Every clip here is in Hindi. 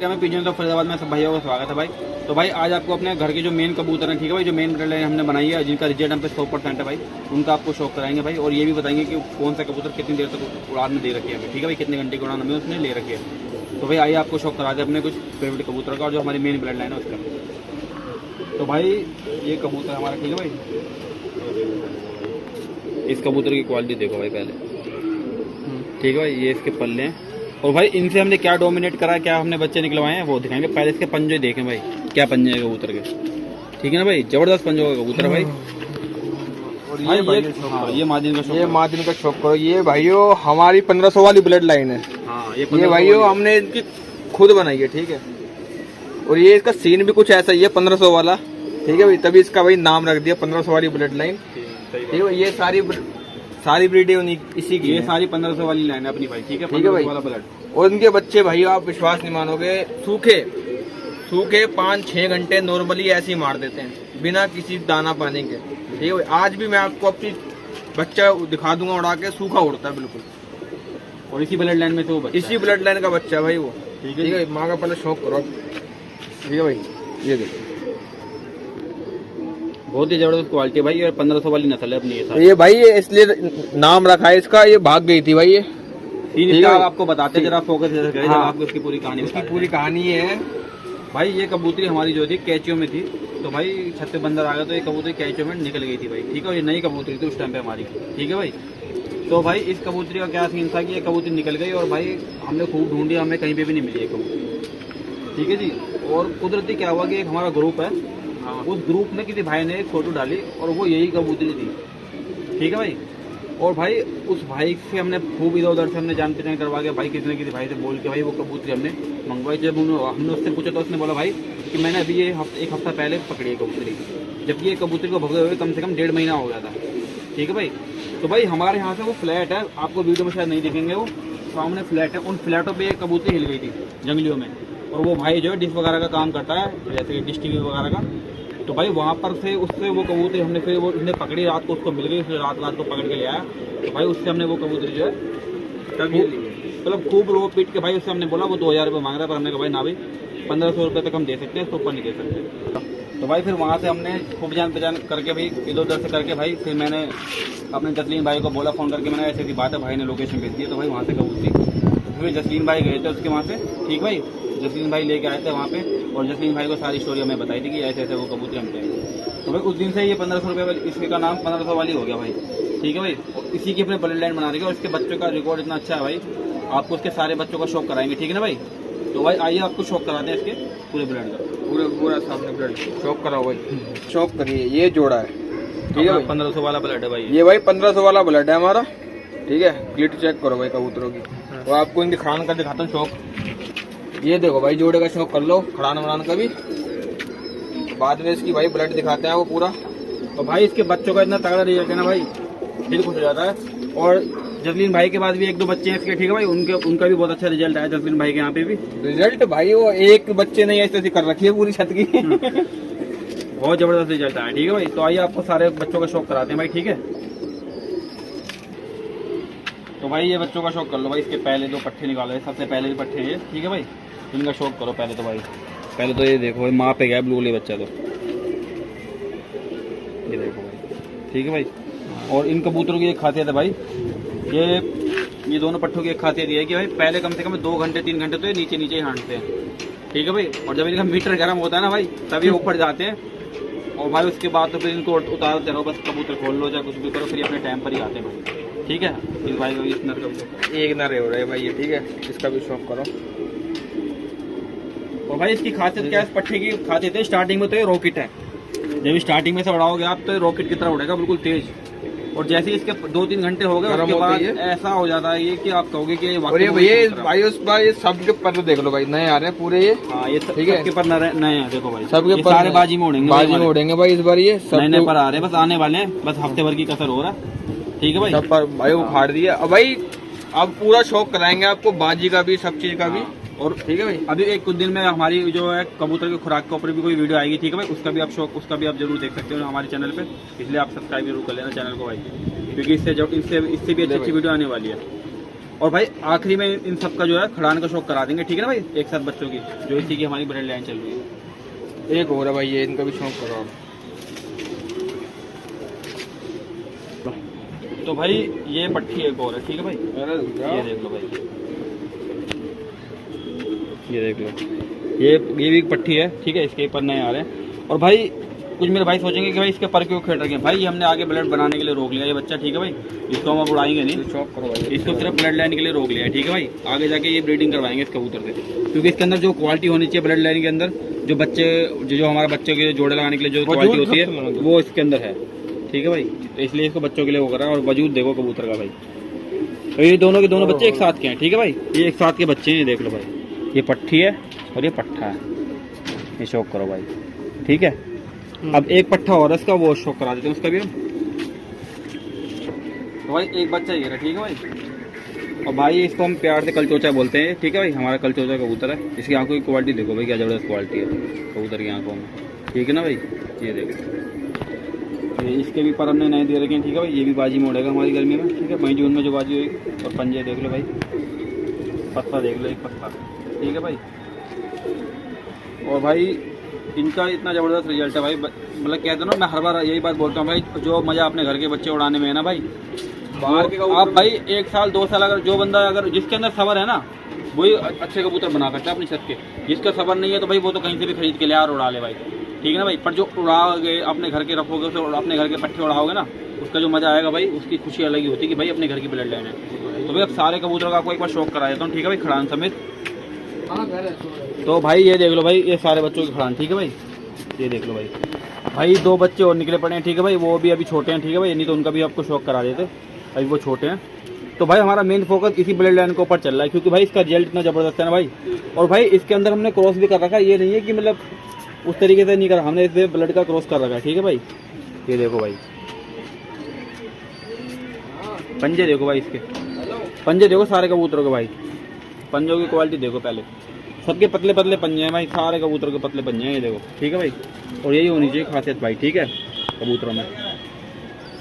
क्या मैं पिजन तो फरीदाबाद में सब भाइयों का स्वागत है भाई। तो भाई आज आपको अपने घर के जो मेन कबूतर हैं, ठीक है भाई, जो मेन ब्रीड लाइन हमने बनाई है, जिनका रिजल्ट हम पे 100% है भाई, उनका आपको शौक कराएंगे भाई। और ये भी बताएंगे कि कौन सा कबूतर कितनी देर तक उड़ान में दे रखी है हमें, ठीक है भाई, कितने घंटे की उड़ान हमें उसने ले रखी है। तो भाई आइए आपको शौक करा दे अपने कुछ फेवरेट कबूतर का और जो हमारी मेन ब्रीड लाइन है उसका। तो भाई ये कबूतर हमारा, ठीक है भाई, इस कबूतर की क्वालिटी देखो भाई पहले, ठीक है भाई, ये इसके पल्ले हैं। और भाई इनसे हमने क्या डोमिनेट करा, क्या हमने बच्चे निकलवाए हैं वो दिखाएंगे। पहले इसके पंजे देखें भाई, क्या पंजे हैं कबूतर के, ठीक है ना भाई, जबरदस्त पंजों का कबूतर है भाई। और ये ये मार्जिन का शौक, ये मार्जिन का शौक करो। ये भाइयों हमारी 1500 वाली ब्लड लाइन है। हाँ ये भाइयों हमने इनकी खुद बनाई है, ठीक है। और ये इसका सीन भी कुछ ऐसा ही है 1500 वाला, ठीक है भाई, तभी इसका भाई नाम रख दिया 1500 वाली ब्लड लाइन, ठीक है भाई। ये सारी ब्रीडें उन्हीं इसी की, ये सारी 1500 वाली लाइन है अपनी भाई, ठीक है, ठीक है भाई। वाला ब्लड। और इनके बच्चे भाई आप विश्वास नहीं मानोगे, सूखे 5-6 घंटे नॉर्मली ऐसे ही मार देते हैं बिना किसी दाना पानी के, ठीक है भाई। आज भी मैं आपको अपनी बच्चा दिखा दूंगा उड़ा के, सूखा उड़ता है बिल्कुल। और इसी ब्लड लाइन में से वो बच्चा इसी ब्लड लाइन का बच्चा है भाई वो, ठीक ठीक है। माँ का पहले शौक करो, ठीक है भाई। ये देखो बहुत ही जबरदस्त क्वालिटी है भाई, और 1500 वाली नस्ल है अपनी। ये भाई ये इसलिए नाम रखा है इसका, ये भाग गई थी भाई ये। ठीक है, आपको बताते जरा फोकस से जब हाँ। आपको इसकी पूरी कहानी, इसकी पूरी कहानी है भाई। ये कबूतरी हमारी जो थी कैचियों में थी, तो भाई छत पे बंदर आ गया तो ये कबूतरी कैचियों में निकल गई थी भाई, ठीक है। और ये नई कबूतरी थी उस टाइम पे हमारी, ठीक है भाई। तो भाई इस कबूतरी का क्या सीन था कि ये कबूतरी निकल गई और भाई हमने खूब ढूंढी, हमें कहीं पे भी नहीं मिली ये कबूतरी, ठीक है जी। और कुदरती क्या हुआ कि एक हमारा ग्रुप है, उस ग्रुप में किसी भाई ने एक फोटो डाली और वो यही कबूतरी थी, ठीक है भाई। और भाई उस भाई से हमने खूब इधर उधर से हमने जान पहचान करवा के भाई किसी न किसी भाई से बोल के भाई वो कबूतरी हमने मंगवाई। जब हमने उससे पूछा तो उसने बोला भाई कि मैंने अभी ये एक हफ्ता पहले पकड़ी है कबूतरी, जबकि ये कबूतरी को भगे हुए कम से कम 1.5 महीना हो गया था, ठीक है भाई। तो भाई हमारे यहाँ से वो फ्लैट है, आपको वीडियो में शायद नहीं दिखेंगे, वो सामने फ्लैट है, उन फ्लैटों पर एक कबूतरी हिल गई थी जंगलियों में। और वो भाई जो है डिश वगैरह का काम करता है, जैसे कि डिश टीवी वगैरह का। तो भाई वहाँ पर से उससे वो कबूतरी हमने फिर वो उसने पकड़ी, रात को उसको मिल गई, उसने रात को पकड़ के ले आया। तो भाई उससे हमने वो कबूतरी जो है मतलब खूब रो पीट के भाई उससे हमने बोला, वो 2000 रुपये मांग रहा है, पर हमने कहा भाई ना भाई 1500 रुपये तक हम दे सकते हैं, उसको ऊपर नहीं दे सकते। तो भाई फिर वहाँ से हमने खूब जान पहचान करके भाई इधर उधर से करके भाई फिर मैंने अपने जसलीन भाई को बोला, फ़ोन करके मैंने ऐसी बात है, भाई ने लोकेशन भेज दी। तो भाई वहाँ से कबूतरी फिर जसलीन भाई गए थे उसके वहाँ से, ठीक भाई, जसलीन भाई लेके आए थे वहाँ पे। और जसलीन भाई को सारी स्टोरी हमें बताई थी कि ऐसे ऐसे वो कबूतरी हम पे। तो भाई उस दिन से ये 1500 रुपये वाली, इसके का नाम 1500 वाली हो गया भाई, ठीक है भाई। और इसी की अपने ब्लड लाइन बना रही है और इसके बच्चों का रिकॉर्ड इतना अच्छा है भाई, आपको उसके सारे बच्चों का शौक कराएंगे, ठीक है ना भाई। तो भाई आइए आपको शौक कराते हैं इसके पूरे ब्लड का, पूरा सामने ब्लड शौक कराओ भाई, शौक करिए। ये जोड़ा है, ठीक है, 1500 वाला ब्लड है भाई, ये भाई 1500 वाला ब्लड है हमारा, ठीक है। क्लिट चेक करो भाई कबूतरों की, तो आपको इनकी खड़ान का दिखाता हूँ शौक। ये देखो भाई जोड़े का शौक कर लो, खड़ान वड़ान का भी। बाद में इसकी भाई ब्लड दिखाते हैं वो पूरा। तो भाई इसके बच्चों का इतना तगड़ा रिजल्ट है ना भाई, दिल खुश हो जाता है। और जसलीन भाई के पास भी 1-2 बच्चे हैं इसके, ठीक है भाई, उनका भी बहुत अच्छा रिजल्ट आया जसलीन भाई के यहाँ पे भी। रिजल्ट भाई वो एक बच्चे ने ऐसे कर रखी है पूरी छत की बहुत जबरदस्त रिजल्ट आया, ठीक है भाई। तो आइए आपको सारे बच्चों का शौक कराते हैं भाई, ठीक है। तो भाई ये बच्चों का शौक कर लो भाई, इसके पहले 2 पट्टे निकालो, सबसे पहले भी पट्टे हैं, ठीक है भाई, इनका शौक करो पहले। तो भाई पहले तो ये देखो भाई, माँ पे गया ब्लू वाले बच्चा, तो ये देखो भाई, ठीक है भाई। और इन कबूतरों की एक खासियत है भाई, ये दोनों पट्टों की एक खासियत ये है कि भाई पहले कम से कम 2 घंटे 3 घंटे तो ये नीचे नीचे ही हाँटते हैं, ठीक है भाई। और जब इनका मीटर गर्म होता है ना भाई, तब ये ऊपर जाते हैं। और भाई उसके बाद तो फिर इनको उतारते रहो, बस कबूतर खोल लो, चाहे कुछ भी करो, फिर ये अपने टाइम पर ही आते हैं भाई, ठीक है। इस भाई को इस नर कबूतर एक नर हो रहा है भाई ये, ठीक है, इसका भी शौक करो। और भाई इसकी खासियत क्या है, इस पट्टे की खासियत है, स्टार्टिंग में तो ये रॉकेट है, जब स्टार्टिंग में से उड़ाओगे आप तो ये रॉकेट की तरह उड़ेगा बिल्कुल तेज। और जैसे इसके 2-3 घंटे हो गए उसके बाद ऐसा हो जाता है ये कि आप कहोगे कि भाई उस बार ये सबके पर देख लो भाई, नए आ रहे हैं पूरे ये, हाँ ये ठीक है, सबके पर नए हैं, देखो भाई सबके पर सारे बाजी में उड़ेंगे भाई इस बार ये नए पर आ रहे हैं, बस आने वाले हैं, बस हफ्ते भर की कसर हो रहा है, ठीक है भाई। सब पर भाई उखाड़ दिया। अब भाई अब पूरा शौक कराएंगे आपको, बाजी का भी, सब चीज का भी। और ठीक है भाई अभी कुछ दिन में हमारी जो है कबूतर की खुराक के ऊपर भी कोई वीडियो आएगी, ठीक है भाई, उसका भी आप जरूर देख सकते हो हमारे चैनल पे, इसलिए आप सब्सक्राइब जरूर कर लेना चैनल को भाई, क्योंकि इससे भी अच्छी वीडियो आने वाली है। और भाई आखिरी में इन सब का जो है खड़ान का शौक करा देंगे, ठीक है ना भाई, एक साथ बच्चों की, जो इसी की हमारी ब्लड लाइन चल रही है। एक और है भाई, ये इनका भी शौक करो आप। तो भाई ये पट्टी एक और है, ठीक है भाई, ये देख लो भाई, ये देख लो, ये भी एक पट्टी है, ठीक है, इसके पर नए आ रहे हैं। और भाई कुछ मेरे भाई सोचेंगे कि भाई इसके पर क्यों खेल रखे हैं, भाई ये हमने आगे ब्लड बनाने के लिए रोक लिया ये बच्चा, ठीक है भाई, इसको हम अब उड़ाएंगे नहीं, शौक करो भाई, इसको सिर्फ ब्लड लाइन के लिए रोक लिया है, ठीक है भाई। आगे जाके ये ब्रीडिंग करवाएंगे इस कबूतर से, क्योंकि इसके अंदर जो क्वालिटी होनी चाहिए ब्लड लाइन के अंदर, जो बच्चे जो हमारे बच्चों के जोड़े लगाने के लिए जो क्वालिटी होती है वो इसके अंदर है, ठीक है भाई। तो इसलिए इसको बच्चों के लिए वो कर रहा है। और वजूद देखो कबूतर का भाई, तो ये दोनों के दोनों बच्चे एक साथ के हैं, ठीक है भाई, ये एक साथ के बच्चे हैं, ये देख लो भाई, ये पट्टी है और ये पट्ठा है, ये शौक करो भाई, ठीक है। अब एक पट्ठा और इसका, वो शौक करा देते हैं उसका भी हम। तो भाई एक बच्चा ही है, ठीक है भाई। और भाई इसको हम प्यार से कलचोचा बोलते हैं, ठीक है भाई, हमारा कलचोचा कबूतर है। इसकी आंखों की क्वालिटी देखो भाई, क्या जबरदस्त क्वालिटी है कबूतर की आंखों में, ठीक है ना भाई, ये देखो, ये इसके भी पर हमने नए दे रखे हैं, ठीक है भाई, ये भी बाजी मोड़ेगा हमारी गर्मी में, ठीक है, मई जून में जो बाजी होगी। और पंजे देख लो भाई, पत्ता देख लो, एक पत्ता, ठीक है भाई। और भाई इनका इतना ज़बरदस्त रिजल्ट है भाई, मतलब कहते हैं ना, मैं हर बार यही बात बोलता हूँ भाई, जो मज़ा अपने घर के बच्चे उड़ाने में है ना भाई, बाहर के आप भाई 1 साल 2 साल अगर जो बंदा अगर जिसके अंदर सबर है ना, वही अच्छे कबूतर बना सकता है अपनी छत के। जिसका सबर नहीं है तो भाई वो तो कहीं से भी खरीद के ले और उड़ा ले भाई, ठीक है ना भाई। पर जो उड़ाओगे अपने घर के रखोगे, उसे अपने घर के पट्टे उड़ाओगे ना, उसका जो मज़ा आएगा भाई, उसकी खुशी अलग ही होती है कि भाई अपने घर की ब्लड लाइन है। तो भाई अब सारे कबूतरों का आपको एक बार शौक करा देता हूँ, ठीक है भाई, खड़ान समेत। तो भाई ये देख लो भाई, ये सारे बच्चों की खड़ान, ठीक है भाई, ये देख लो भाई। भाई 2 बच्चे और निकले पड़े हैं, ठीक है भाई, वो भी अभी छोटे हैं, ठीक है भाई, नहीं तो उनका भी आपको शौक करा देते, अभी वो छोटे हैं। तो भाई हमारा मेन फोकस इसी ब्लड लाइन के ऊपर चल रहा है, क्योंकि भाई इसका रिजल्ट इतना ज़बरदस्त है ना भाई। और भाई इसके अंदर हमने क्रॉस भी कर रखा है, ये नहीं है कि मतलब उस तरीके से नहीं करा, हमने इससे ब्लड का क्रॉस कर रखा है, ठीक है भाई। ये देखो भाई, पंजे देखो भाई, इसके पंजे देखो सारे कबूतरों के भाई, पंजों की क्वालिटी देखो पहले, सबके पतले पतले पंजे हैं भाई, सारे कबूतरों के पतले पंजे हैं, ये देखो, ठीक है भाई। और यही होनी चाहिए खासियत भाई, ठीक है, कबूतरों में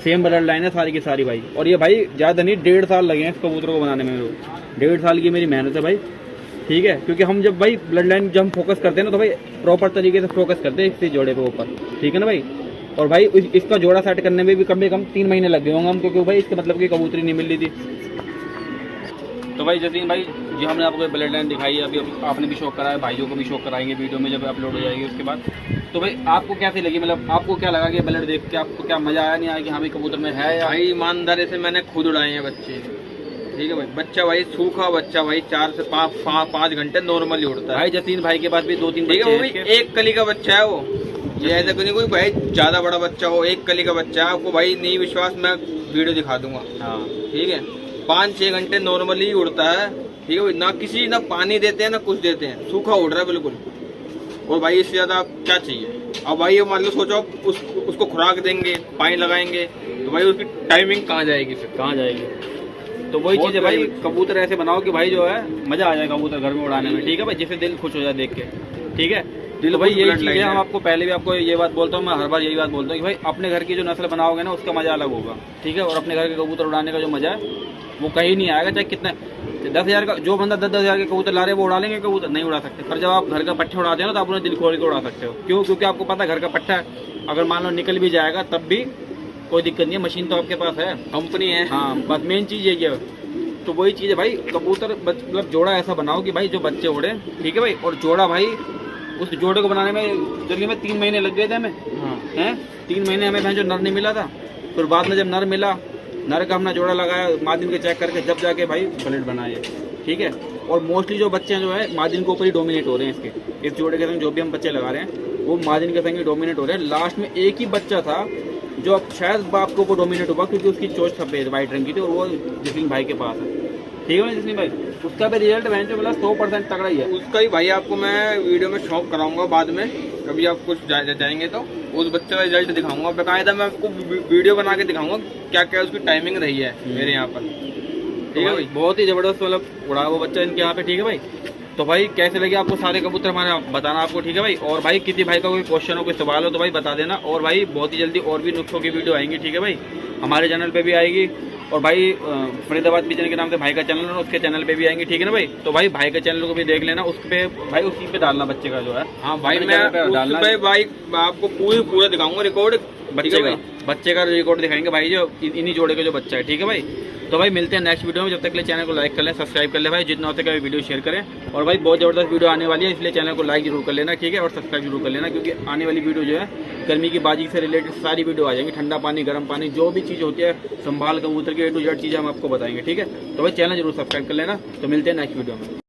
सेम ब्लड लाइन है सारी की सारी भाई। और ये भाई ज़्यादा नहीं, 1.5 साल लगे हैं इस कबूतरों को बनाने में, 1.5 साल की मेरी मेहनत है भाई, ठीक है। क्योंकि हम जब भाई ब्लड लाइन जब हम फोकस करते हैं ना, तो भाई प्रॉपर तरीके से फोकस करते हैं इस जोड़े पे ऊपर, ठीक है ना भाई। और भाई इसका जोड़ा सेट करने में भी कम से कम 3 महीने लग गए होंगे हम, क्योंकि भाई इसके मतलब की कबूतरी नहीं मिल रही थी। तो भाई जतीन भाई जो हमने आपको ब्लड लाइन दिखाई है, अभी आपने भी शौक कराया, भाइयों को भी शौक कराएंगे वीडियो में जब अपलोड हो जाएगी उसके बाद। तो भाई आपको कैसी लगी, मतलब आपको क्या लगा कि ब्लड देख के आपको क्या मजा आया, नहीं आया कि हाँ भाई कबूतर में है? या भाई ईमानदारी से मैंने खुद उड़ाए हैं बच्चे, ठीक है भाई। बच्चा भाई सूखा बच्चा भाई 4 से 5 घंटे नॉर्मली उड़ता है भाई। जतीन भाई के पास भी 2-3 ठीक है, वो भी एक कली का बच्चा है वो, ये ऐसा कोई भाई ज्यादा बड़ा बच्चा हो, एक कली का बच्चा है। आपको भाई नहीं विश्वास, मैं वीडियो दिखा दूंगा, हाँ ठीक है। 5-6 घंटे नॉर्मली उड़ता है, ठीक है, ना किसी ना पानी देते हैं ना कुछ देते हैं, सूखा उड़ रहा है बिल्कुल। और भाई इससे ज्यादा आप क्या चाहिए? अब भाई ये मान लो सोचो आप उसको खुराक देंगे, पानी लगाएंगे, तो भाई उसकी टाइमिंग कहाँ जाएगी, फिर कहाँ जाएगी? तो वही चीज़ है भाई, कबूतर ऐसे बनाओ कि भाई जो है मजा आ जाए कबूतर घर में उड़ाने में, ठीक है भाई, जिससे दिल खुश हो जाए देख के, ठीक है। दिल भाई यही चीज़ है, हम आपको पहले भी आपको ये बात बोलता हूँ, मैं हर बार यही बात बोलता हूँ कि भाई अपने घर की जो नस्ल बनाओगे ना उसका मजा अलग होगा, ठीक है। और अपने घर के कबूतर उड़ाने का जो मजा है वो कहीं नहीं आएगा, चाहे कितने 10,000 का जो बंदा 10,000 के कबूतर ला रहे हैं वो उड़ा लेंगे, कबूतर नहीं उड़ा सकते। पर जब आप घर का पट्टा उड़ाते हो ना तो आप उन्हें दिल खोल के उड़ा सकते हो। क्यों? क्योंकि आपको पता है घर का पट्टा है, अगर मान लो निकल भी जाएगा तब भी कोई दिक्कत नहीं है, मशीन तो आपके पास है, कंपनी है, हाँ। बस मेन चीज़ यही है। तो वही चीज़ है भाई, कबूतर मतलब जोड़ा ऐसा बनाओ कि भाई जो बच्चे उड़े, ठीक है भाई। और जोड़ा भाई उस जोड़े को बनाने में जल्दी में 3 महीने लग गए थे हमें, हैं 3 महीने हमें भाई जो नर नहीं मिला था। फिर बाद में जब नर मिला, नर का हमने जोड़ा लगाया मादिन के चेक करके, जब जाके भाई ब्लड बनाए, ठीक है। और मोस्टली जो बच्चे हैं जो है मादिन के ऊपर ही डोमिनेट हो रहे हैं, इसके इस जोड़े के संग जो भी हम बच्चे लगा रहे हैं वो मादिन के संग ही डोमिनेट हो रहे हैं। लास्ट में एक ही बच्चा था जो अब शायद बाप के ऊपर डोमिनेट हुआ, क्योंकि उसकी चोंच सफेद वाइट रंग की थी और वो जसलीम भाई के पास है, ठीक है जसलीम भाई। उसका भी रिजल्ट वैन जो 100% तगड़ा ही है। उसका ही भाई आपको मैं वीडियो में शौक कराऊंगा बाद में, कभी आप कुछ जाएंगे तो उस बच्चे का रिजल्ट दिखाऊंगा बेकायदा, मैं आपको वीडियो बना के दिखाऊंगा क्या क्या उसकी टाइमिंग रही है मेरे यहाँ पर, ठीक है भाई। बहुत ही जबरदस्त मतलब उड़ा वो बच्चा इनके यहाँ पे, ठीक है भाई। तो भाई कैसे लगे आपको सारे कबूतर हमारे बताना आपको, ठीक है भाई। और भाई किसी भाई का कोई क्वेश्चन हो, कोई सवाल हो तो भाई बता देना। और भाई बहुत ही जल्दी और भी नुस्खों की वीडियो आएंगी, ठीक है भाई, हमारे चैनल पे भी आएगी। और भाई फरीदाबाद पिजन के नाम से भाई का चैनल है, उसके चैनल पे भी आएंगे, ठीक है ना भाई। तो भाई भाई के चैनल को भी देख लेना, उस पे भाई उसी पे डालना बच्चे का जो है। हाँ भाई अपने मैं चैनल पे डालना उस पे भाई आपको पूरा दिखाऊंगा रिकॉर्ड बच्चे का रिकॉर्ड दिखाएंगे भाई, जो इन्हीं जोड़े का जो बच्चा है, ठीक है भाई। तो भाई मिलते हैं नेक्स्ट वीडियो में, जब तक के लिए चैनल को लाइक कर लें, सब्सक्राइब कर ले भाई, जितना हो सके वीडियो शेयर करें। और भाई बहुत ज़बरदस्त वीडियो आने वाली है, इसलिए चैनल को लाइक जरूर कर लेना, ठीक है, और सब्सक्राइब जरूर कर लेना, क्योंकि आने वाली वीडियो जो है गर्मी की बाजी से रिलेटेड सारी वीडियो आ जाएंगी। ठंडा पानी, गर्म पानी, जो भी चीज़ होती है संभाल कबूतर की A to Z चीज़ें हम आपको बताएंगे, ठीक है। तो भाई चैनल जरूर सब्सक्राइब कर लेना। तो मिलते हैं नेक्स्ट वीडियो में।